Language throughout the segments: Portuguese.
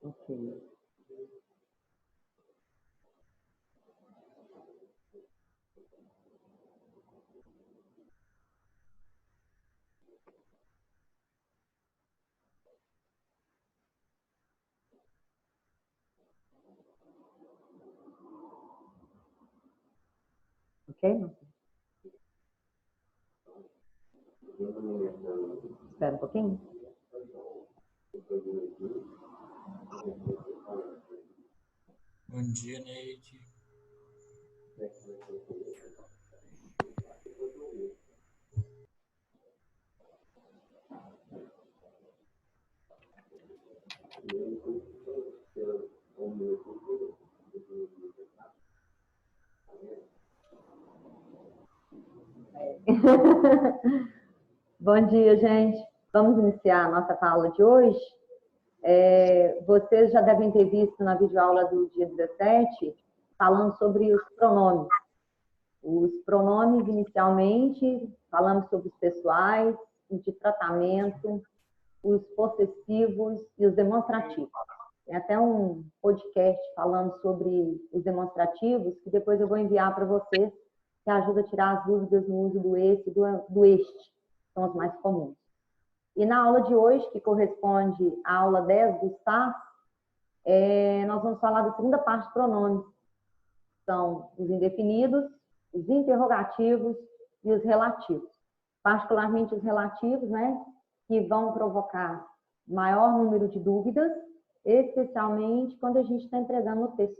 Ok. Ok? Espera um pouquinho. Bom dia, Neide. Bom dia, gente. Vamos iniciar a nossa aula de hoje. Vocês já devem ter visto na videoaula do dia 17, falando sobre os pronomes. Os pronomes, inicialmente, falamos sobre os pessoais, os de tratamento, os possessivos e os demonstrativos. Tem até um podcast falando sobre os demonstrativos, que depois eu vou enviar para vocês, que ajuda a tirar as dúvidas no uso do esse e do este, que são os mais comuns. E na aula de hoje, que corresponde à aula 10 do SAS, nós vamos falar da segunda parte de pronomes. São os indefinidos, os interrogativos e os relativos. Particularmente os relativos, né, que vão provocar maior número de dúvidas, especialmente quando a gente está entregando o texto.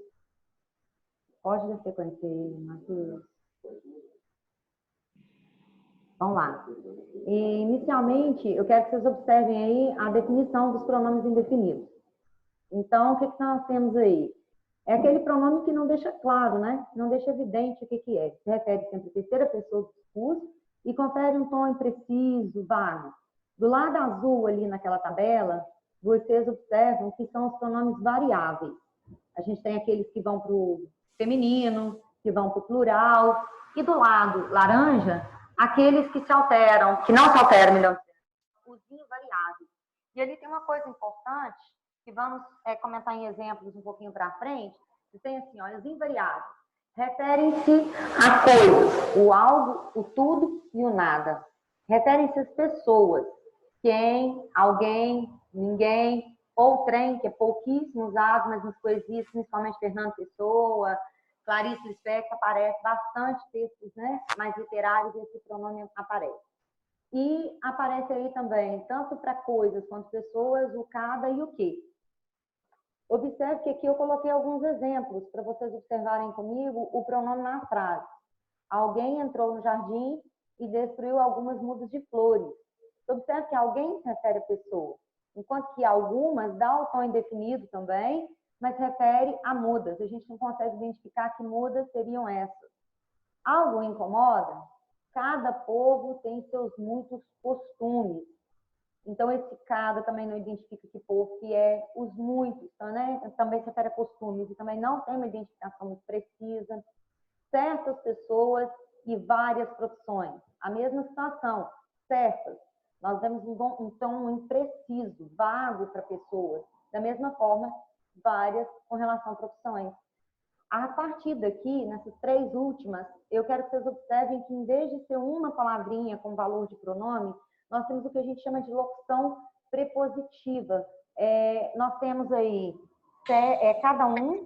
Pode dar sequência, Matheus. Vamos lá. Inicialmente, eu quero que vocês observem aí a definição dos pronomes indefinidos. Então, o que nós temos aí? É aquele pronome que não deixa claro, né? Não deixa evidente o que é. Se refere sempre à terceira pessoa do discurso e confere um tom impreciso, vago. Do lado azul ali naquela tabela, vocês observam que são os pronomes variáveis. A gente tem aqueles que vão para o feminino, que vão para o plural, e do lado laranja, aqueles que se alteram, que não se alteram, melhor dizendo, os invariáveis. E ali tem uma coisa importante, que vamos comentar em exemplos um pouquinho para frente, que tem assim, olha, os invariáveis referem-se a coisas, o algo, o tudo e o nada. Referem-se às pessoas, quem, alguém, ninguém, ou trem, que é pouquíssimo usado, mas nas poesias, principalmente Fernando Pessoa, Clarice Lispector, aparece bastante textos, né, mais literários, esse pronome aparece. E aparece aí também, tanto para coisas quanto pessoas, o cada e o que. Observe que aqui eu coloquei alguns exemplos para vocês observarem comigo o pronome na frase. Alguém entrou no jardim e destruiu algumas mudas de flores. Observe que alguém se refere a pessoa, enquanto que algumas dá o tom indefinido também, mas refere a mudas. A gente não consegue identificar que mudas seriam essas. Algo incomoda? Cada povo tem seus muitos costumes. Então, esse cada também não identifica que povo que é, os muitos, né? Também se refere a costumes, e também não tem uma identificação muito precisa. Certas pessoas e várias profissões. A mesma situação, certas. Nós temos um tom impreciso, vago para pessoas. Da mesma forma, várias com relação a profissões. A partir daqui, nessas três últimas, eu quero que vocês observem que, em vez de ser uma palavrinha com valor de pronome, nós temos o que a gente chama de locução prepositiva. Nós temos aí, cada um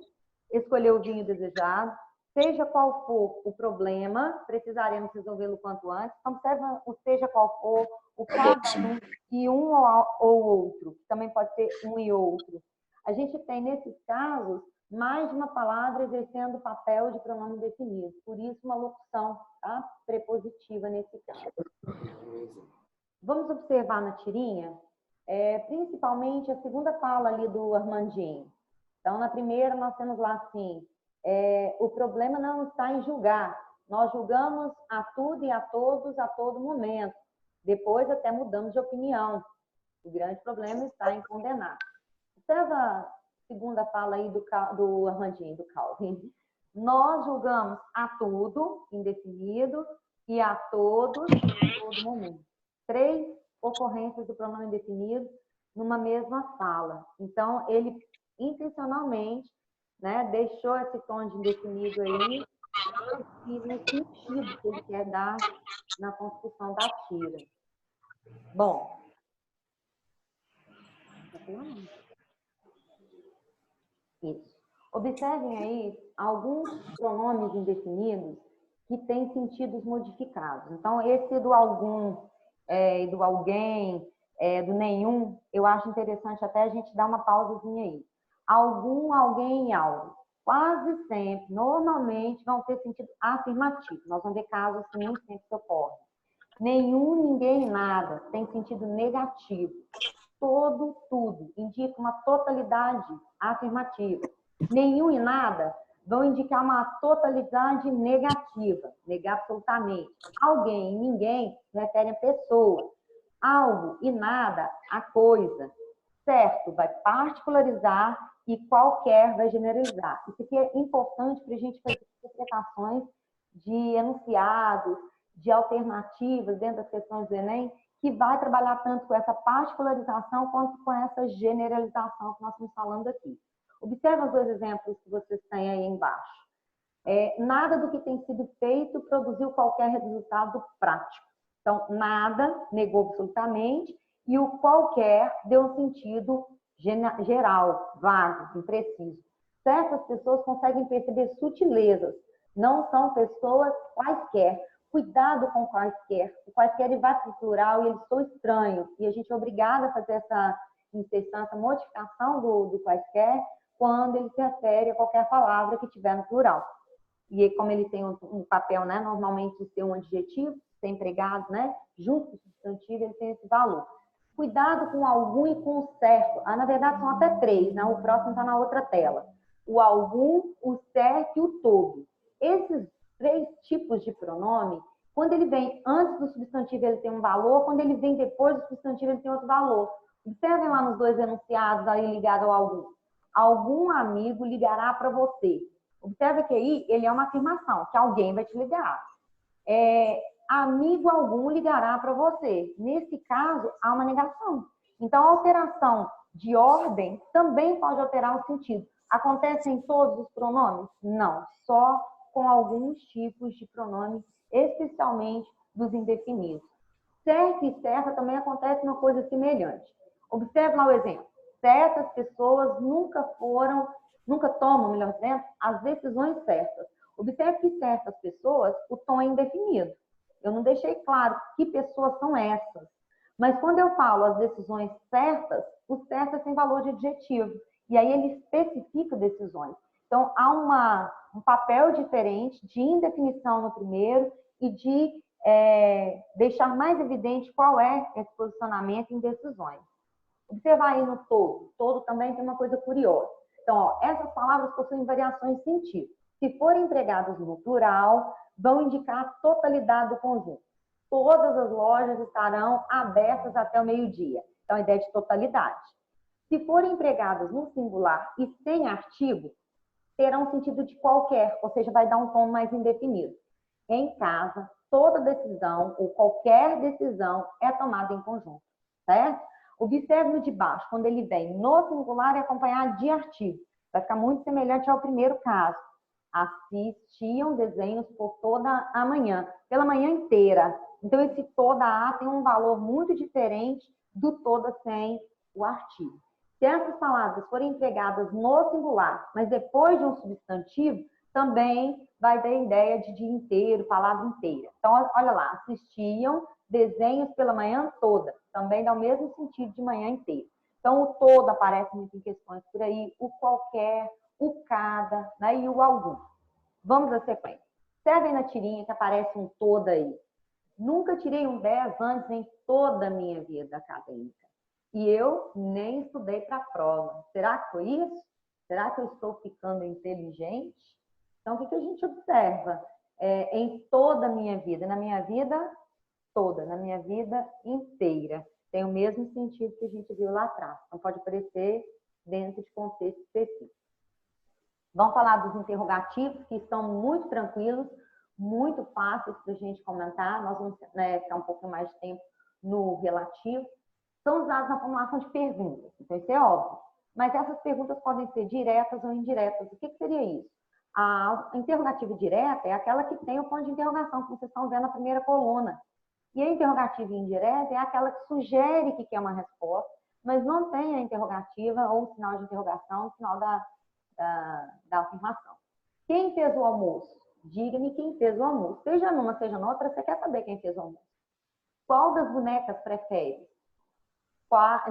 escolheu o vinho desejado, seja qual for o problema, precisaremos resolvê-lo quanto antes. Então, observa o seja qual for, o cada um e um ou outro, que também pode ser um e outro. A gente tem, nesses casos, mais de uma palavra exercendo o papel de pronome definido. Por isso, uma locução, tá, prepositiva nesse caso. Vamos observar na tirinha, principalmente a segunda fala ali do Armandinho. Então, na primeira, nós temos lá assim, o problema não está em julgar. Nós julgamos a tudo e a todos a todo momento. Depois até mudamos de opinião. O grande problema está em condenar. Observa a segunda fala aí do Armandinho, do Calvin. Nós julgamos a tudo, indefinido, e a todos, a todo momento. Três ocorrências do pronome indefinido numa mesma fala. Então, ele intencionalmente, né, deixou esse tom de indefinido aí, e no sentido que ele quer dar na construção da tira. Bom, isso. Observem aí alguns pronomes indefinidos que têm sentidos modificados. Então, esse do algum, do alguém, do nenhum, eu acho interessante até a gente dar uma pausazinha aí. Algum, alguém e algo. Quase sempre, normalmente, vão ter sentido afirmativo. Nós vamos ver casos que nem sempre se ocorrem. Nenhum, ninguém, nada tem sentido negativo. Todo, tudo indica uma totalidade afirmativa. Nenhum e nada vão indicar uma totalidade negativa, negar absolutamente. Alguém e ninguém referem a pessoa. Algo e nada a coisa. Certo vai particularizar e qualquer vai generalizar. Isso aqui é importante para a gente fazer interpretações de enunciados, de alternativas dentro das questões do Enem, que vai trabalhar tanto com essa particularização quanto com essa generalização que nós estamos falando aqui. Observe os dois exemplos que vocês têm aí embaixo. Nada do que tem sido feito produziu qualquer resultado prático. Então, nada negou absolutamente e o qualquer deu um sentido geral, vago, impreciso. Certas pessoas conseguem perceber sutilezas, não são pessoas quaisquer. Cuidado com quaisquer. O quaisquer ele vai para o plural e eles são estranhos. E a gente é obrigada a fazer essa inserção, essa modificação do quaisquer quando ele se refere a qualquer palavra que tiver no plural. E como ele tem um papel, né, normalmente de ser um adjetivo, ser empregado, né, junto com o substantivo, ele tem esse valor. Cuidado com algum e com o certo. Na verdade, são até três, né? O próximo está na outra tela. O algum, o certo e o todo. Esses três tipos de pronome, quando ele vem antes do substantivo, ele tem um valor, quando ele vem depois do substantivo, ele tem outro valor. Observem lá nos dois enunciados aí ligado ao algum. Algum amigo ligará para você. Observe que aí ele é uma afirmação, que alguém vai te ligar. Amigo algum ligará para você. Nesse caso, há uma negação. Então, a alteração de ordem também pode alterar o sentido. Acontece em todos os pronomes? Não, só com alguns tipos de pronomes, especialmente dos indefinidos. Certo e certa também acontece uma coisa semelhante. Observe lá o exemplo. Certas pessoas nunca tomam, melhor dizendo, as decisões certas. Observe que certas pessoas, o tom é indefinido. Eu não deixei claro que pessoas são essas. Mas quando eu falo as decisões certas, o certas tem valor de adjetivo. E aí ele especifica decisões. Então, há um papel diferente de indefinição no primeiro e de deixar mais evidente qual é esse posicionamento em decisões. Observar aí no todo. Todo também tem uma coisa curiosa. Então, essas palavras possuem variações de sentido. Se forem empregadas no plural, vão indicar a totalidade do conjunto. Todas as lojas estarão abertas até o meio-dia. Então, a ideia de totalidade. Se forem empregadas no singular e sem artigo, terão sentido de qualquer, ou seja, vai dar um tom mais indefinido. Em casa, toda decisão ou qualquer decisão é tomada em conjunto, certo? Observe no de baixo, quando ele vem no singular e acompanhado de artigo. Vai ficar muito semelhante ao primeiro caso. Assistiam desenhos por toda a manhã, pela manhã inteira. Então, esse toda a tem um valor muito diferente do toda sem o artigo. Se essas palavras forem empregadas no singular, mas depois de um substantivo, também vai dar a ideia de dia inteiro, palavra inteira. Então, olha lá, assistiam desenhos pela manhã toda. Também dá o mesmo sentido de manhã inteira. Então, o todo aparece muito em questões por aí, o qualquer, o cada, né, e o algum. Vamos à sequência. Observem na tirinha que aparece um todo aí. Nunca tirei um 10 antes em toda a minha vida acadêmica. E eu nem estudei para a prova. Será que foi isso? Será que eu estou ficando inteligente? Então, o que a gente observa? Em toda a minha vida, na minha vida toda, na minha vida inteira. Tem o mesmo sentido que a gente viu lá atrás. Então, pode aparecer dentro de contexto específico. Vamos falar dos interrogativos, que estão muito tranquilos, muito fáceis para a gente comentar. Nós vamos ficar um pouco mais de tempo no relativo. São usados na formulação de perguntas. Então, isso é óbvio. Mas essas perguntas podem ser diretas ou indiretas. O que seria isso? A interrogativa direta é aquela que tem o ponto de interrogação, como vocês estão vendo na primeira coluna. E a interrogativa indireta é aquela que sugere que quer uma resposta, mas não tem a interrogativa ou um sinal de interrogação no final da afirmação. Quem fez o almoço? Diga-me quem fez o almoço. Seja numa, seja noutra, você quer saber quem fez o almoço. Qual das bonecas prefere?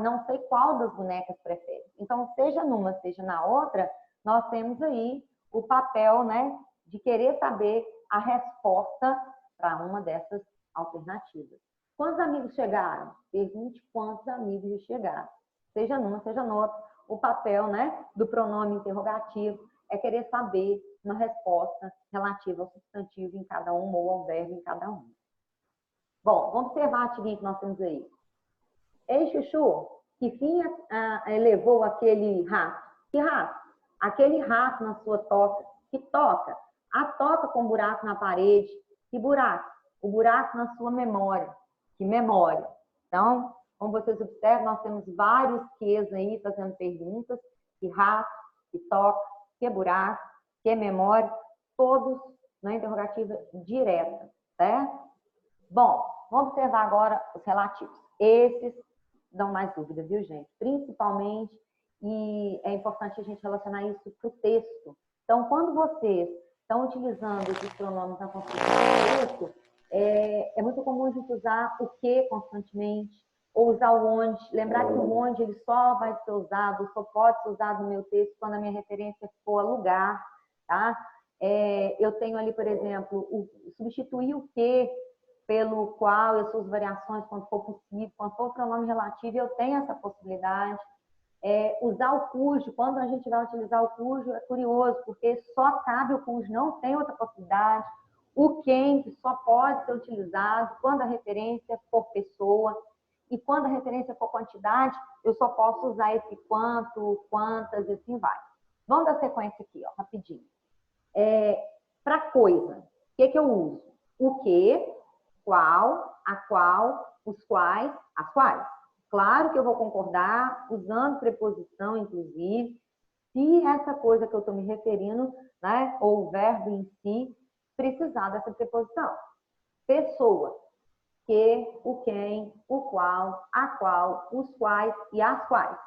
Não sei qual das bonecas prefere. Então, seja numa, seja na outra, nós temos aí o papel, né, de querer saber a resposta para uma dessas alternativas. Quantos amigos chegaram? Pergunte quantos amigos já chegaram. Seja numa, seja noutra. O papel, né, do pronome interrogativo é querer saber uma resposta relativa ao substantivo em cada uma ou ao verbo em cada uma. Bom, vamos observar a tirinha que nós temos aí. Ei, Chuchu, que fim levou aquele rato? Que rato? Aquele rato na sua toca. Que toca? A toca com buraco na parede. Que buraco? O buraco na sua memória. Que memória? Então, como vocês observam, nós temos vários ques aí fazendo perguntas. Que rato? Que toca? Que buraco? Que memória? Todos na interrogativa direta, certo? Bom, vamos observar agora os relativos. Esses dão mais dúvida, viu, gente? Principalmente, e é importante a gente relacionar isso para o texto. Então, quando vocês estão utilizando esses pronomes na construção do texto, é muito comum a gente usar o que constantemente, ou usar o onde. Lembrar que o onde ele só vai ser usado, só pode ser usado no meu texto quando a minha referência for a lugar, tá? Eu tenho ali, por exemplo, substituir o que pelo qual e as suas variações, quando for possível, quando for pronome relativo, eu tenho essa possibilidade. Usar o cujo, quando a gente vai utilizar o cujo, é curioso, porque só cabe o cujo, não tem outra possibilidade. O quem, que só pode ser utilizado quando a referência for pessoa, e quando a referência for quantidade, eu só posso usar esse quanto, quantas, e assim vai. Vamos dar sequência aqui, ó, rapidinho. Para coisa, o que eu uso? O que, qual, a qual, os quais, as quais. Claro que eu vou concordar usando preposição, inclusive, se essa coisa que eu estou me referindo, né, ou o verbo em si, precisar dessa preposição. Pessoa, que, o quem, o qual, a qual, os quais e as quais.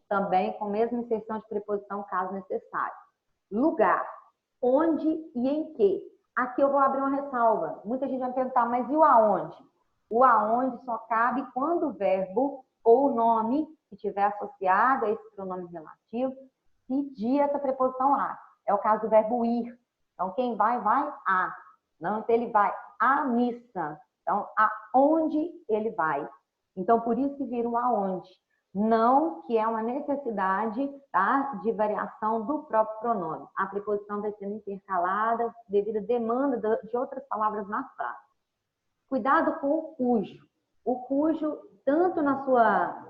Também com a mesma inserção de preposição, caso necessário. Lugar, onde e em que. Aqui eu vou abrir uma ressalva. Muita gente vai me perguntar, mas e o aonde? O aonde só cabe quando o verbo ou o nome que estiver associado a esse pronome relativo pedir essa preposição a. É o caso do verbo ir. Então, quem vai, vai a. Não, então ele vai à missa. Então, aonde ele vai. Então, por isso que vira o aonde. Não que é uma necessidade, tá, de variação do próprio pronome. A preposição vai sendo intercalada devido à demanda de outras palavras na frase. Cuidado com o cujo. O cujo, tanto na sua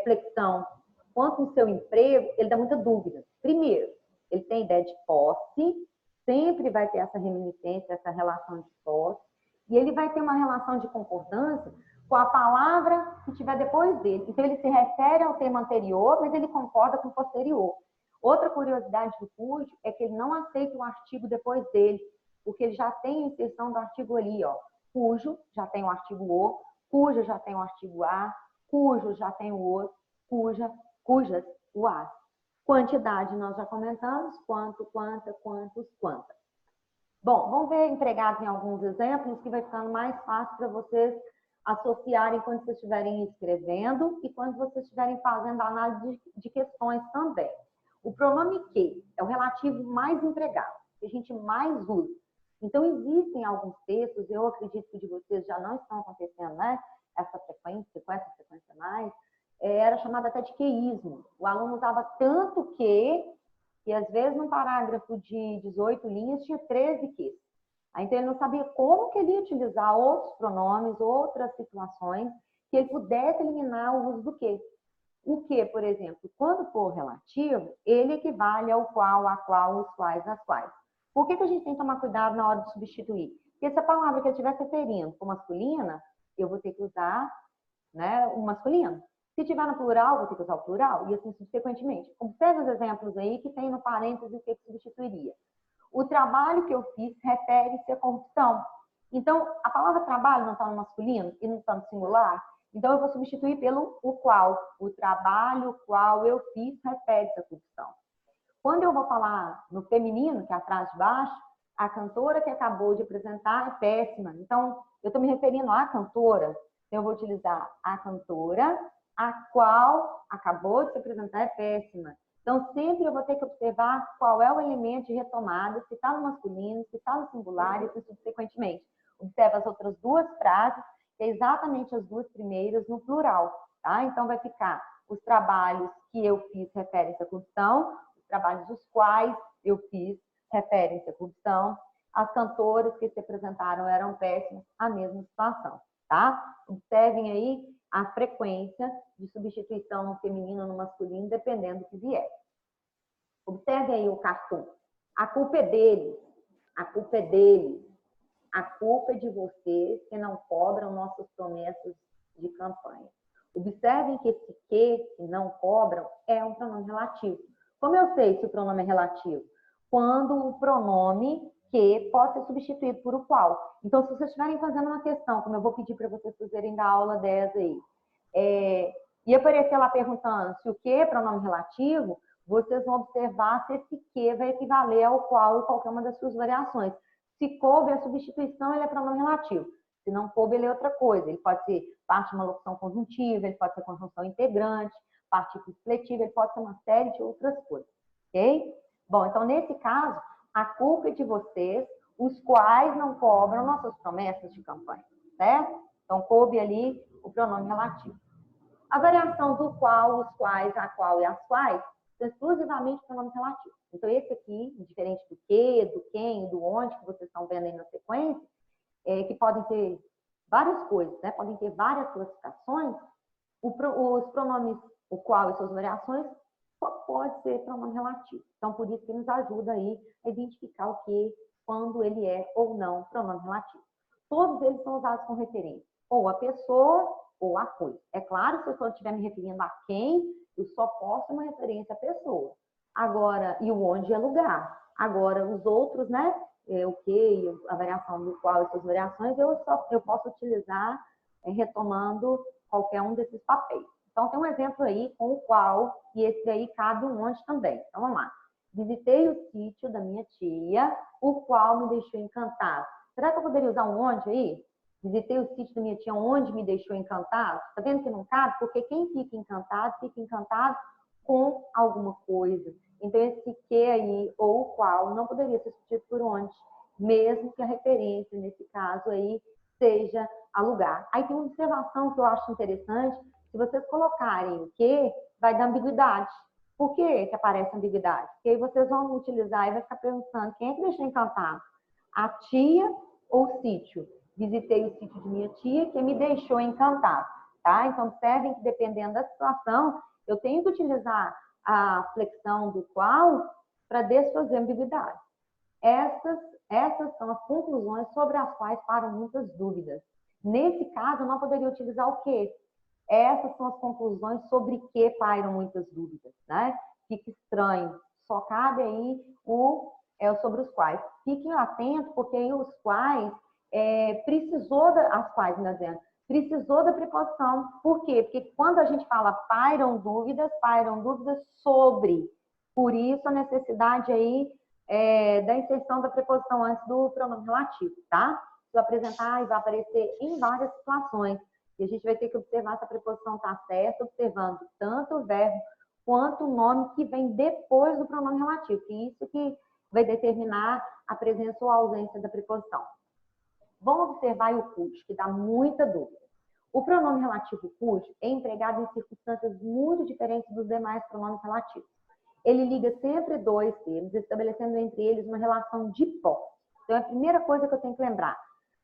flexão quanto no seu emprego, ele dá muita dúvida. Primeiro, ele tem ideia de posse, sempre vai ter essa reminiscência, essa relação de posse, e ele vai ter uma relação de concordância com a palavra que estiver depois dele. Então, ele se refere ao tema anterior, mas ele concorda com o posterior. Outra curiosidade do cujo é que ele não aceita o artigo depois dele, porque ele já tem a inserção do artigo ali, ó. Cujo já tem o artigo o, cuja já tem o artigo a, cujo já tem o os, cuja, cujas, o as. Quantidade nós já comentamos, quanto, quanta, quantos, quantas. Bom, vamos ver empregados em alguns exemplos que vai ficando mais fácil para vocês associarem quando vocês estiverem escrevendo e quando vocês estiverem fazendo análise de questões também. O pronome que é o relativo mais empregado, que a gente mais usa. Então, existem alguns textos, eu acredito que de vocês já não estão acontecendo, né? Essa frequência, com essa frequência mais, era chamada até de queísmo. O aluno usava tanto que às vezes num parágrafo de 18 linhas tinha 13 que. Então, ele não sabia como que ele ia utilizar outros pronomes, outras situações, que ele pudesse eliminar o uso do que. O que, por exemplo, quando for relativo, ele equivale ao qual, a qual, os quais, as quais. Por que a gente tem que tomar cuidado na hora de substituir? Porque se a palavra que eu estiver referindo for masculina, eu vou ter que usar, né, o masculino. Se tiver no plural, vou ter que usar o plural, e assim subsequentemente. Observe os exemplos aí que tem no parênteses o que substituiria. O trabalho que eu fiz refere-se à corrupção. Então, a palavra trabalho não está no masculino e não está no singular, então eu vou substituir pelo o qual. O trabalho qual eu fiz refere-se à corrupção. Quando eu vou falar no feminino, que é a frase de baixo, a cantora que acabou de apresentar é péssima. Então, eu estou me referindo à cantora, então eu vou utilizar a cantora, a qual acabou de se apresentar é péssima. Então, sempre eu vou ter que observar qual é o elemento de retomada, se está no masculino, se está no singular e subsequentemente. Observa as outras duas frases, que é exatamente as duas primeiras no plural, tá? Então, vai ficar os trabalhos que eu fiz referem-se à corrupção, os trabalhos dos quais eu fiz referem-se à corrupção, as cantoras que se apresentaram eram péssimas, a mesma situação, tá? Observem aí a frequência de substituição no feminino ou no masculino, dependendo do que vier. Observe aí o cartoon. A culpa é deles. A culpa é deles. A culpa é de vocês que não cobram nossas promessas de campanha. Observem que esse que não cobram é um pronome relativo. Como eu sei se o pronome é relativo? Quando o pronome que pode ser substituído por o qual. Então, se vocês estiverem fazendo uma questão, como eu vou pedir para vocês fazerem da aula 10 aí, e aparecer lá perguntando se o que é pronome relativo, vocês vão observar se esse que vai equivaler ao qual em qualquer uma das suas variações. Se coube a substituição, ele é pronome relativo. Se não coube, ele é outra coisa. Ele pode ser parte de uma locução conjuntiva, ele pode ser conjunção integrante, partícula expletiva, ele pode ser uma série de outras coisas. Ok? Bom, então, nesse caso, a culpa é de vocês, os quais não cobram nossas promessas de campanha, certo? Então, coube ali o pronome relativo. A variação do qual, os quais, a qual e as quais são exclusivamente pronomes relativos. Então, esse aqui, diferente do que, do quem, do onde, que vocês estão vendo aí na sequência, que podem ter várias coisas, né? Podem ter várias classificações, os pronomes o qual e suas variações só pode ser pronome relativo. Então, por isso que nos ajuda aí a identificar o que, quando ele é ou não pronome relativo. Todos eles são usados com referência, ou a pessoa ou a coisa. É claro, se eu só estiver me referindo a quem, eu só posso uma referência à pessoa. Agora, e o onde é lugar. Agora, os outros, né? O que, a variação do qual e suas variações, eu posso utilizar retomando qualquer um desses papéis. Então, tem um exemplo aí com o qual, e esse aí cabe um onde também. Então, vamos lá. Visitei o sítio da minha tia, o qual me deixou encantado. Será que eu poderia usar um onde aí? Visitei o sítio da minha tia, onde me deixou encantado. Tá vendo que não cabe? Porque quem fica encantado com alguma coisa. Então, esse que aí, ou o qual, não poderia ser substituído por onde, mesmo que a referência, nesse caso aí, seja a lugar. Aí tem uma observação que eu acho interessante. Se vocês colocarem o que, vai dar ambiguidade. Por que aparece ambiguidade? Porque aí vocês vão utilizar e vai ficar pensando, quem é que deixou encantado? A tia ou o sítio? Visitei o sítio de minha tia, que me deixou encantado, tá? Então, observem que dependendo da situação, eu tenho que utilizar a flexão do qual para desfazer ambiguidade. Essas são as conclusões sobre as quais param muitas dúvidas. Nesse caso, eu não poderia utilizar o que. Essas são as conclusões sobre que pairam muitas dúvidas, né? Fica estranho. Só cabe aí sobre os quais. Fiquem atentos, porque aí os quais precisou da preposição. Por quê? Porque quando a gente fala pairam dúvidas sobre. Por isso a necessidade aí da inserção da preposição antes do pronome relativo, tá? Vou apresentar e vai aparecer em várias situações. E a gente vai ter que observar se a preposição está certa, observando tanto o verbo quanto o nome que vem depois do pronome relativo. E isso que vai determinar a presença ou a ausência da preposição. Vamos observar o cujo, que dá muita dúvida. O pronome relativo cujo é empregado em circunstâncias muito diferentes dos demais pronomes relativos. Ele liga sempre dois termos, estabelecendo entre eles uma relação de posse. Então, é a primeira coisa que eu tenho que lembrar.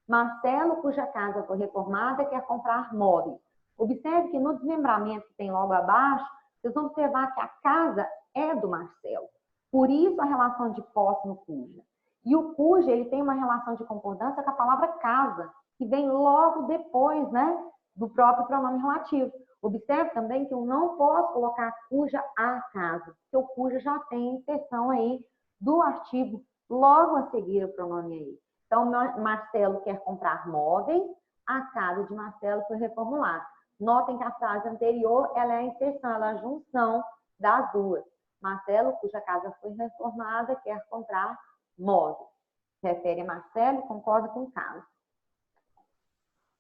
Marcelo, cuja casa foi reformada, quer comprar móveis. Observe que no desmembramento que tem logo abaixo, vocês vão observar que a casa é do Marcelo. Por isso, a relação de posse no cuja. E o cuja, ele tem uma relação de concordância com a palavra casa, que vem logo depois, né, do próprio pronome relativo. Observe também que eu não posso colocar cuja a casa, porque o cuja já tem inserção aí do artigo logo a seguir o pronome aí. Então, Marcelo quer comprar móveis, a casa de Marcelo foi reformulada. Notem que a frase anterior, ela é a inserção, ela é a junção das duas. Marcelo, cuja casa foi reformada, quer comprar móveis. Refere a Marcelo e concorda com o caso.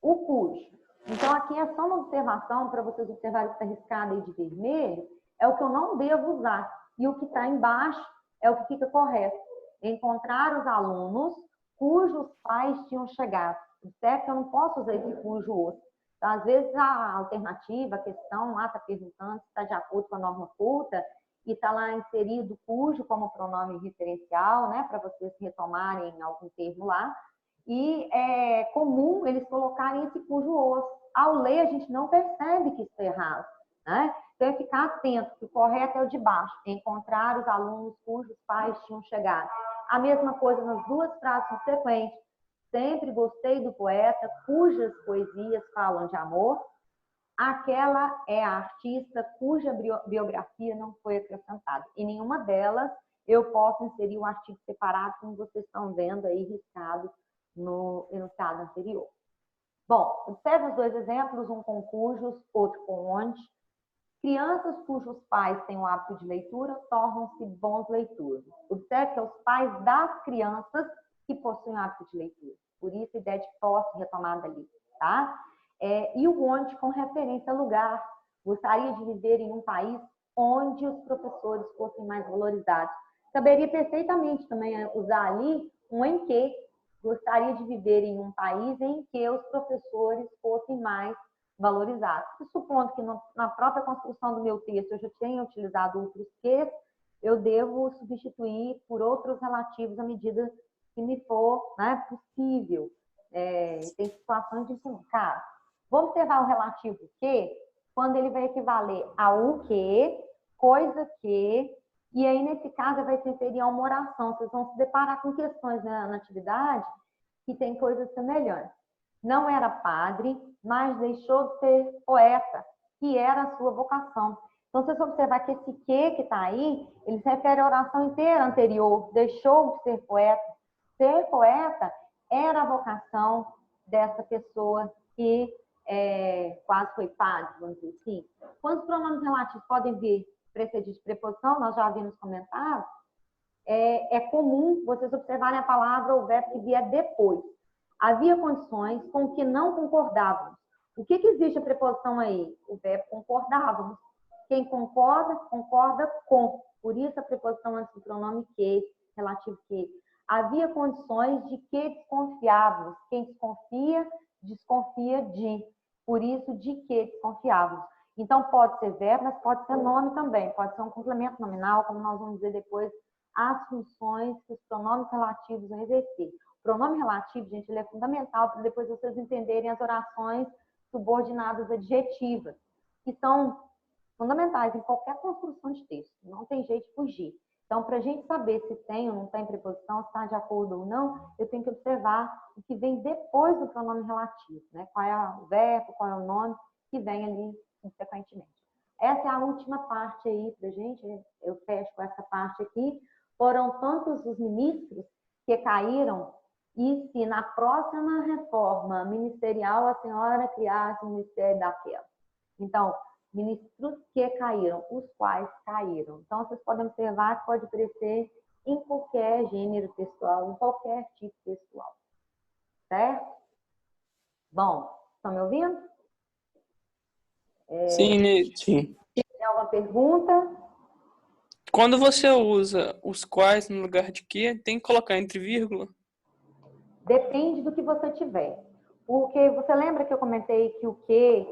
O cujo. Então, aqui é só uma observação para vocês observarem que está riscado aí de vermelho, é o que eu não devo usar. E o que está embaixo é o que fica correto. Encontrar os alunos cujos pais tinham chegado. Certo? Eu não posso usar esse cujo outro. Então, às vezes, a alternativa, a questão lá está perguntando se está de acordo com a norma culta e está lá inserido cujo como pronome referencial, né, para vocês retomarem algum termo lá. E é comum eles colocarem esse cujo osso. Ao ler, a gente não percebe que isso é errado, né? Então, é ficar atento, que o correto é o de baixo, encontrar os alunos cujos pais tinham chegado. A mesma coisa nas duas frases subsequentes. Sempre gostei do poeta cujas poesias falam de amor. Aquela é a artista cuja biografia não foi acrescentada. Em nenhuma delas eu posso inserir um artigo separado, como vocês estão vendo aí riscado no enunciado anterior. Bom, observe os dois exemplos, um com cujos, outro com onde. Crianças cujos pais têm o hábito de leitura tornam-se bons leitores. Observe que é os pais das crianças que possuem o hábito de leitura. Por isso, ideia de posse retomada ali, tá? E o onde com referência a lugar. Gostaria de viver em um país onde os professores fossem mais valorizados. Caberia perfeitamente também usar ali um em que. Gostaria de viver em um país em que os professores fossem mais valorizados. Supondo que na própria construção do meu texto eu já tenha utilizado outros que, eu devo substituir por outros relativos à medida que me for, né, possível. Tem situações de cara. Vou observar o relativo que, quando ele vai equivaler a o que, coisa que, e aí nesse caso vai se referir a uma oração. Vocês vão se deparar com questões na atividade que tem coisas semelhantes. Não era padre, mas deixou de ser poeta, que era a sua vocação. Então, se você observar que esse que está aí, ele se refere à oração inteira anterior, deixou de ser poeta. Ser poeta era a vocação dessa pessoa que quase foi padre, vamos dizer assim. Quando os pronomes relativos podem vir precedidos de preposição, nós já vimos comentar, é comum vocês observarem a palavra ou o verbo que vier depois. Havia condições com que não concordávamos. O que existe a preposição aí? O verbo concordávamos. Quem concorda, concorda com. Por isso a preposição antes do pronome que, relativo que. Havia condições de que desconfiávamos. Quem desconfia, desconfia de. Por isso, de que desconfiávamos. Então, pode ser verbo, mas pode ser nome também. Pode ser um complemento nominal, como nós vamos dizer depois, as funções que os pronomes relativos vão exercer. O pronome relativo, gente, ele é fundamental para depois vocês entenderem as orações subordinadas adjetivas, que são fundamentais em qualquer construção de texto. Não tem jeito de fugir. Então, para a gente saber se tem ou não tem preposição, se está de acordo ou não, eu tenho que observar o que vem depois do pronome relativo, né? Qual é o verbo, qual é o nome que vem ali subsequentemente. Essa é a última parte aí para a gente. Eu fecho com essa parte aqui. Foram tantos os ministros que caíram, e se na próxima reforma ministerial a senhora criasse o ministério daquela. Então, ministros que caíram, os quais caíram. Então, vocês podem observar que pode aparecer em qualquer gênero textual, em qualquer tipo textual. Certo? Bom, estão me ouvindo? Sim, Neide. Tem alguma pergunta? Quando você usa os quais no lugar de que, tem que colocar entre vírgula? Depende do que você tiver. Porque você lembra que eu comentei que o que,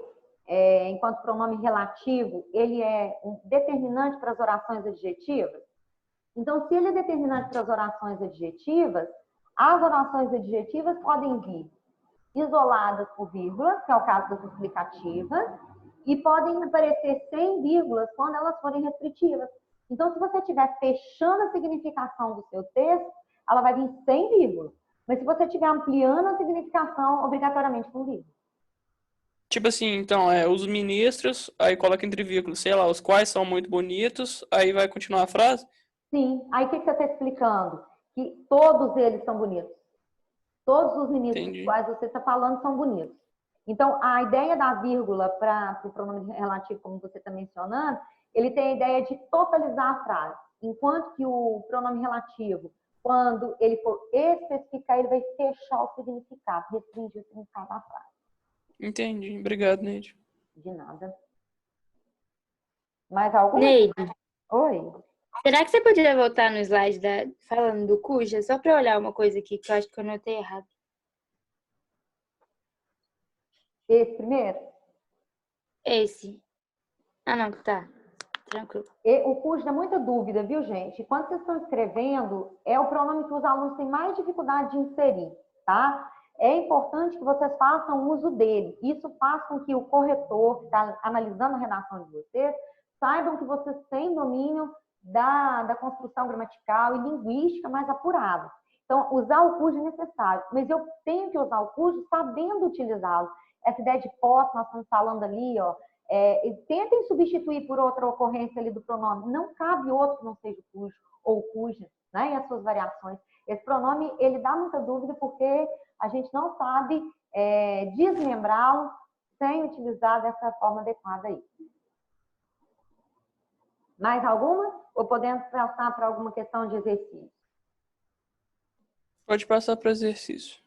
enquanto pronome relativo, ele é um determinante para as orações adjetivas? Então, se ele é determinante para as orações adjetivas podem vir isoladas por vírgulas, que é o caso das explicativas, e podem aparecer sem vírgulas quando elas forem restritivas. Então, se você estiver fechando a significação do seu texto, ela vai vir sem vírgula. Mas se você estiver ampliando a significação, obrigatoriamente com vírgula. Tipo assim, então, os ministros, aí coloca entre vírgulas, sei lá, os quais são muito bonitos, aí vai continuar a frase? Sim. Aí o que você está explicando? Que todos eles são bonitos. Todos os ministros dos Entendi. quais você está falando são bonitos. Então, a ideia da vírgula para o pronome relativo, como você está mencionando, ele tem a ideia de totalizar a frase. Enquanto que o pronome relativo, quando ele for especificar, ele vai fechar o significado, restringir o significado da frase. Entendi. Obrigado, Neide. De nada. Mais alguma? Neide, Oi. será que você poderia voltar no slide falando do cuja? Só para olhar uma coisa aqui que eu acho que eu anotei errado. Esse primeiro? Esse. Ah, não, tá. Tranquilo. O cujo dá muita dúvida, viu, gente? Quando vocês estão escrevendo, é o pronome que os alunos têm mais dificuldade de inserir, tá? É importante que vocês façam uso dele. Isso faz com que o corretor que está analisando a redação de vocês saibam que vocês têm domínio da construção gramatical e linguística mais apurada. Então, usar o cujo é necessário, mas eu tenho que usar o cujo sabendo utilizá-lo. Essa ideia de posse, nós estamos falando ali, ó, tentem substituir por outra ocorrência ali do pronome. Não cabe outro que não seja o cujo ou cuja, né? E as suas variações. Esse pronome, ele dá muita dúvida porque a gente não sabe desmembrá-lo sem utilizar dessa forma adequada aí. Mais alguma? Ou podemos passar para alguma questão de exercício? Pode passar para o exercício.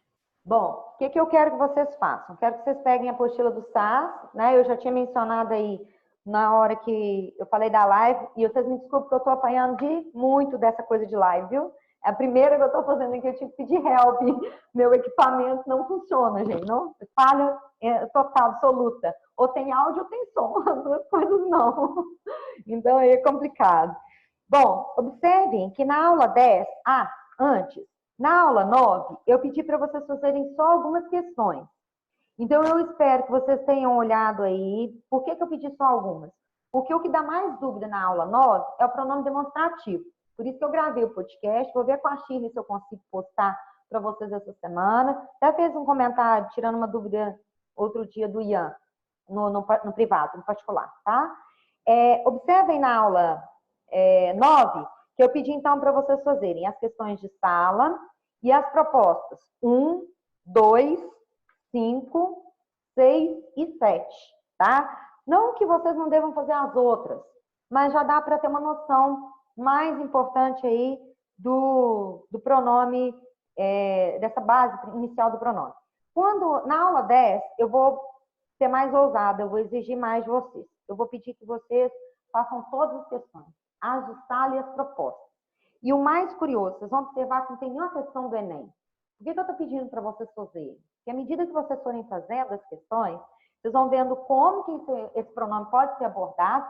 Bom, o que eu quero que vocês façam? Quero que vocês peguem a apostila do SAS, né? Eu já tinha mencionado aí na hora que eu falei da live, e vocês me desculpem que eu estou apanhando muito dessa coisa de live, viu? É a primeira que eu estou fazendo aqui, eu tive que pedir help. Meu equipamento não funciona, gente. Não, falha total, absoluta. Ou tem áudio ou tem som, as duas coisas não. Então aí é complicado. Bom, observem que na aula 10, antes, na aula 9, eu pedi para vocês fazerem só algumas questões. Então, eu espero que vocês tenham olhado aí. Por que eu pedi só algumas? Porque o que dá mais dúvida na aula 9 é o pronome demonstrativo. Por isso que eu gravei o podcast. Vou ver com a Shirley se eu consigo postar para vocês essa semana. Até fez um comentário tirando uma dúvida outro dia do Ian, no privado, no particular, tá? Observem na aula 9, que eu pedi então para vocês fazerem as questões de sala e as propostas 1, 2, 5, 6 e 7, tá? Não que vocês não devam fazer as outras, mas já dá para ter uma noção mais importante aí do pronome, dessa base inicial do pronome. Quando, na aula 10, eu vou ser mais ousada, eu vou exigir mais de vocês. Eu vou pedir que vocês façam todas as questões, as de sala e as propostas. E o mais curioso, vocês vão observar que não tem nenhuma questão do Enem. Por que eu estou pedindo para vocês fazerem? Porque à medida que vocês forem fazendo as questões, vocês vão vendo como que esse pronome pode ser abordado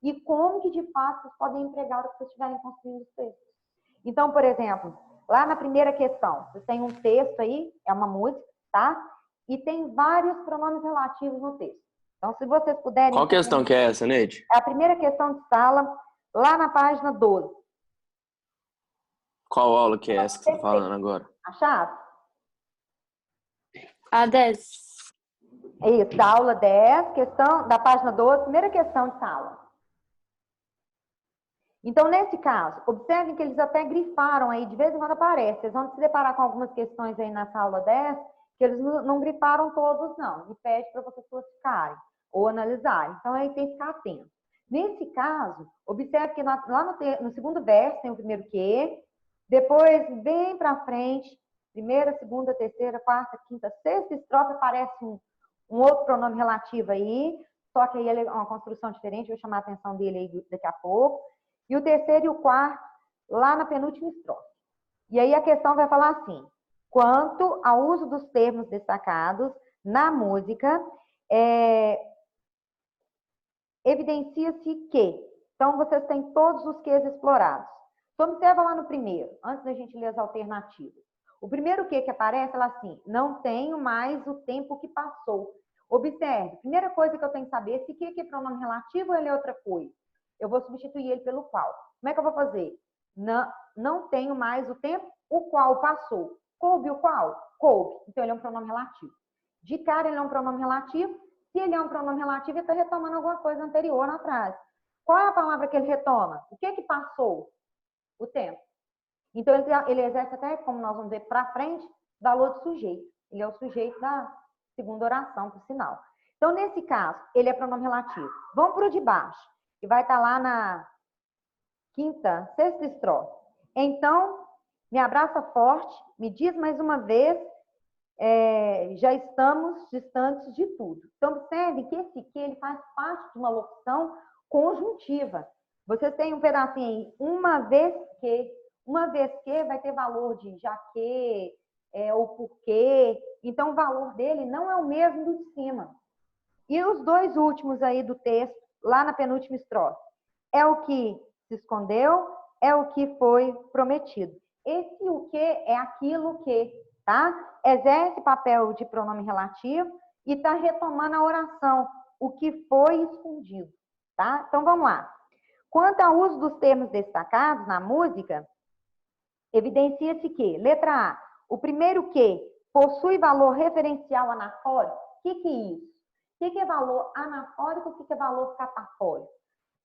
e como que, de fato, vocês podem empregar o que vocês estiverem construindo os textos. Então, por exemplo, lá na primeira questão, vocês têm um texto aí, é uma música, tá? E tem vários pronomes relativos no texto. Então, se vocês puderem... Qual questão que é essa, Neide? É a primeira questão de sala, lá na página 12. Qual aula que é essa que você está falando agora? Acharam? A 10. Isso, da aula 10, questão da página 12, primeira questão de sala. Então, nesse caso, observem que eles até grifaram aí, de vez em quando aparece. Vocês vão se deparar com algumas questões aí nessa aula 10, que eles não grifaram todos, não. E pede para vocês classificarem ou analisarem. Então, aí tem que ficar atento. Nesse caso, observe que lá no segundo verso tem o primeiro que, depois, bem para frente, primeira, segunda, terceira, quarta, quinta, sexta estrofe, aparece um outro pronome relativo aí, só que aí ele é uma construção diferente, vou chamar a atenção dele aí daqui a pouco. E o terceiro e o quarto, lá na penúltima estrofe. E aí a questão vai falar assim: quanto ao uso dos termos destacados na música, evidencia-se que. Então, vocês têm todos os quês explorados. Então, observa lá no primeiro, antes da gente ler as alternativas. O primeiro que aparece, ela assim, não tenho mais o tempo que passou. Observe, primeira coisa que eu tenho que saber, se que é pronome relativo ou ele é outra coisa. Eu vou substituir ele pelo qual. Como é que eu vou fazer? Não tenho mais o tempo, o qual passou. Coube o qual? Coube. Então, ele é um pronome relativo. De cara, ele é um pronome relativo. Se ele é um pronome relativo, ele está retomando alguma coisa anterior na frase. Qual é a palavra que ele retoma? O que passou? O tempo. Então, ele exerce até, como nós vamos ver para frente, valor de sujeito. Ele é o sujeito da segunda oração, por sinal. Então, nesse caso, ele é pronome relativo. Vamos para o de baixo, que vai estar lá na sexta estrofe. Então, me abraça forte, me diz mais uma vez, já estamos distantes de tudo. Então, observe que esse que ele faz parte de uma locução conjuntiva. Vocês têm um pedacinho aí, uma vez que vai ter valor de já que, ou porque. Então, o valor dele não é o mesmo do de cima. E os dois últimos aí do texto, lá na penúltima estrofe, é o que se escondeu, é o que foi prometido. Esse o que é aquilo que, tá? Exerce papel de pronome relativo e está retomando a oração, o que foi escondido, tá? Então, vamos lá. Quanto ao uso dos termos destacados na música, evidencia-se que, letra A, o primeiro que possui valor referencial anafórico. O que é isso? O que é valor anafórico, o que é valor catafórico?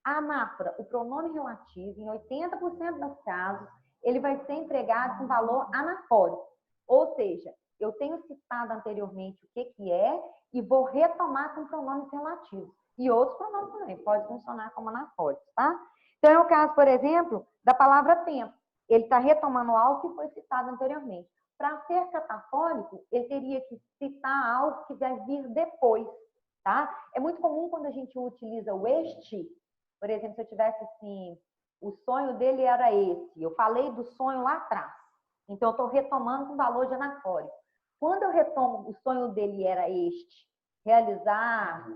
A anáfora, o pronome relativo, em 80% dos casos, ele vai ser empregado com valor anafórico. Ou seja, eu tenho citado anteriormente o que é e vou retomar com pronomes relativos. E outros pronomes também, pode funcionar como anafóricos, tá? Então, é o caso, por exemplo, da palavra tempo. Ele está retomando algo que foi citado anteriormente. Para ser catafórico, ele teria que citar algo que vai vir depois, tá? É muito comum quando a gente utiliza o este. Por exemplo, se eu tivesse assim, o sonho dele era esse. Eu falei do sonho lá atrás. Então, eu estou retomando com valor de anafórico. Quando eu retomo o sonho dele era este, realizar,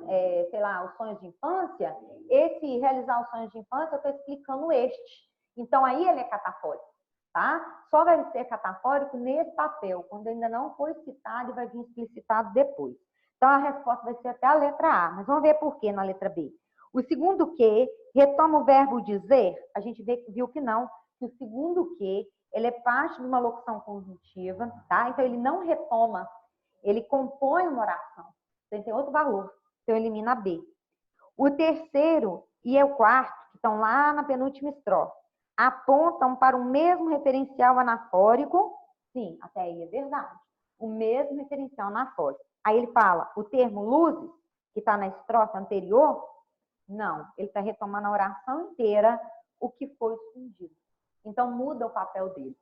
sei lá, os sonhos de infância, esse realizar os sonhos de infância, eu estou explicando este. Então, aí ele é catafórico, tá? Só vai ser catafórico nesse papel, quando ainda não foi citado e vai vir explicitado depois. Então, a resposta vai ser até a letra A, mas vamos ver por que na letra B. O segundo que retoma o verbo dizer, a gente viu que não, que o segundo que, ele é parte de uma locução conjuntiva, tá? Então, ele não retoma, ele compõe uma oração. Então, ele tem outro valor. Então, elimina B. O terceiro e o quarto, que estão lá na penúltima estrofe, apontam para o mesmo referencial anafórico. Sim, até aí é verdade. O mesmo referencial anafórico. Aí ele fala, o termo luzes, que está na estrofe anterior, não, ele está retomando a oração inteira, o que foi escondido. Então, muda o papel dele.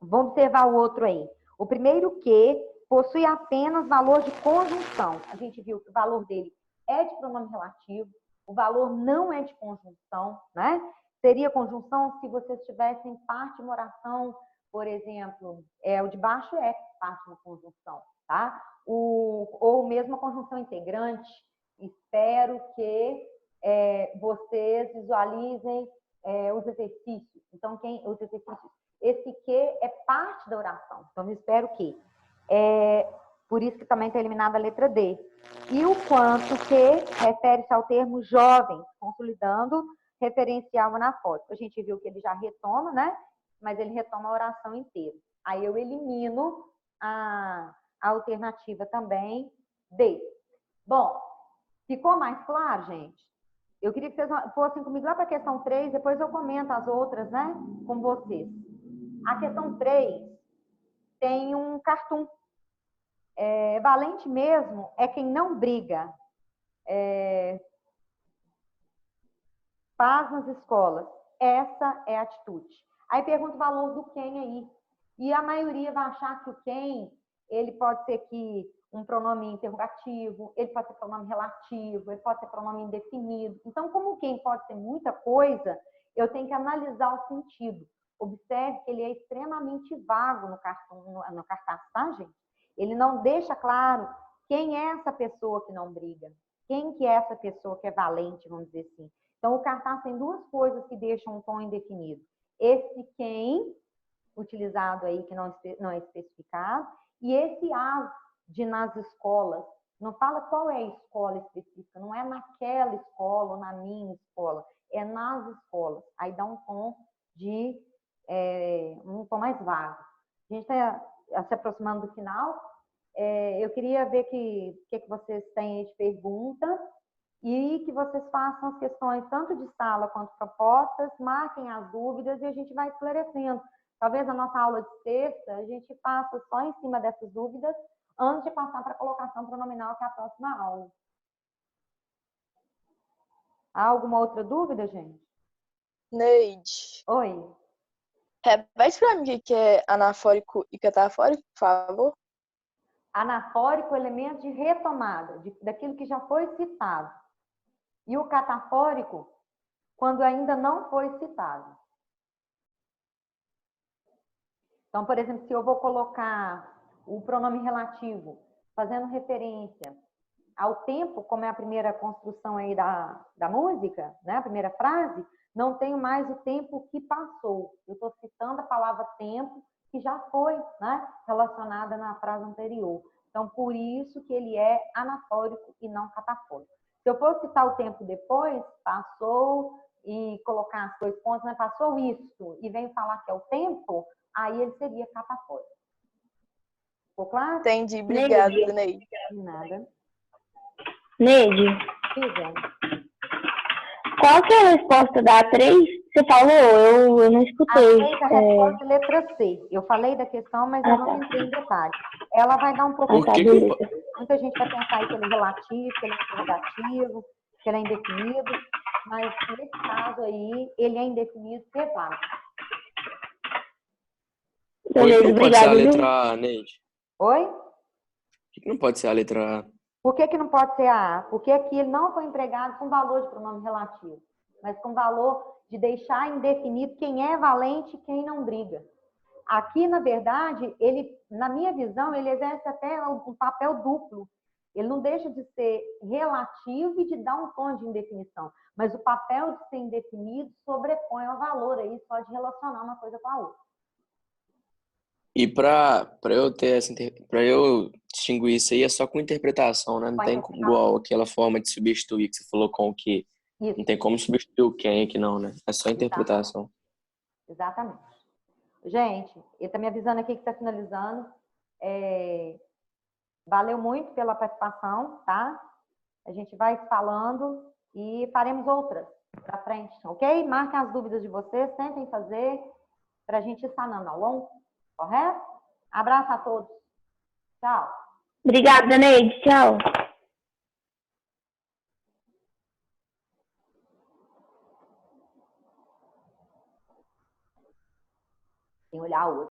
Vamos observar o outro aí. O primeiro que possui apenas valor de conjunção. A gente viu que o valor dele é de pronome relativo, o valor não é de conjunção, né? Seria conjunção se vocês tivessem parte de uma oração, por exemplo, o de baixo é parte de uma conjunção, tá? Ou mesmo a conjunção integrante. Espero que vocês visualizem os exercícios. Então, os exercícios, esse que é parte da oração. Então, eu espero que. Por isso que também está eliminada a letra D. E o quanto que refere-se ao termo jovem, consolidando referencial anafórico. A gente viu que ele já retoma, né? Mas ele retoma a oração inteira. Aí eu elimino a alternativa também D. Bom, ficou mais claro, gente? Eu queria que vocês fossem comigo lá para a questão 3, depois eu comento as outras, né, com vocês. A questão 3 tem um cartoon. Valente mesmo é quem não briga. Paz nas escolas. Essa é a atitude. Aí pergunta o valor do quem aí. E a maioria vai achar que o quem, ele pode ser que um pronome interrogativo, ele pode ser pronome relativo, ele pode ser pronome indefinido. Então, como quem pode ser muita coisa, eu tenho que analisar o sentido. Observe que ele é extremamente vago no cartaz, tá, gente? Ele não deixa claro quem é essa pessoa que não briga, quem que é essa pessoa que é valente, vamos dizer assim. Então, o cartaz tem duas coisas que deixam um tom indefinido. Esse quem, utilizado aí, que não é especificado, e esse as de nas escolas. Não fala qual é a escola específica, não é naquela escola ou na minha escola, é nas escolas. Aí dá um tom um tom mais vago. A gente está se aproximando do final. Eu queria ver que vocês têm aí de pergunta e que vocês façam as questões tanto de sala quanto propostas, marquem as dúvidas e a gente vai esclarecendo. Talvez na nossa aula de sexta a gente faça só em cima dessas dúvidas antes de passar para a colocação pronominal, que é a próxima aula. Há alguma outra dúvida, gente? Neide, Oi. repete para mim o que é anafórico e catafórico, por favor. Anafórico, elemento de retomada, daquilo que já foi citado. E o catafórico, quando ainda não foi citado. Então, por exemplo, se eu vou colocar o pronome relativo, fazendo referência ao tempo, como é a primeira construção aí da música, né? A primeira frase, não tenho mais o tempo que passou. Eu estou citando a palavra tempo, que já foi, né, relacionada na frase anterior. Então, por isso que ele é anafórico e não catafórico. Se eu for citar o tempo depois, passou, e colocar as dois pontos, né, passou isso, e vem falar que é o tempo, aí ele seria catafórico. Ficou claro? Entendi, obrigada, Neide. De nada. Neide, Diga. qual que é a resposta da A3? Você falou, eu não escutei. A resposta é letra C. Eu falei da questão, mas eu não entrei em detalhe. Ela vai dar um pouco Por que de... que Muita gente vai pensar aí que ele é relativo, que ele é interrogativo, que ele é indefinido, mas nesse caso aí, ele é indefinido reválido. Por que Beleza, não pode ser a obrigada, viu? letra A, Neide? Oi? Por que não pode ser a letra A? Por que não pode ser a A? Porque aqui ele não foi empregado com valor de pronome relativo, mas com valor de deixar indefinido quem é valente e quem não briga. Aqui, na verdade, ele, na minha visão, ele exerce até um papel duplo. Ele não deixa de ser relativo e de dar um tom de indefinição, mas o papel de ser indefinido sobrepõe ao valor aí, só de relacionar uma coisa com a outra. E para eu ter para eu distinguir isso aí é só com interpretação, né? Não tem igual aquela forma de substituir que você falou com o que. Isso. Não tem como substituir o quem aqui não, né? É só interpretação. Exatamente. Gente, ele está me avisando aqui que está finalizando. Valeu muito pela participação, tá? A gente vai falando e faremos outras para frente, ok? Marquem as dúvidas de vocês, tentem fazer para a gente ir sanando ao longo, correto? Abraço a todos. Tchau. Obrigada, Neide. Tchau. Tem que olhar a outra.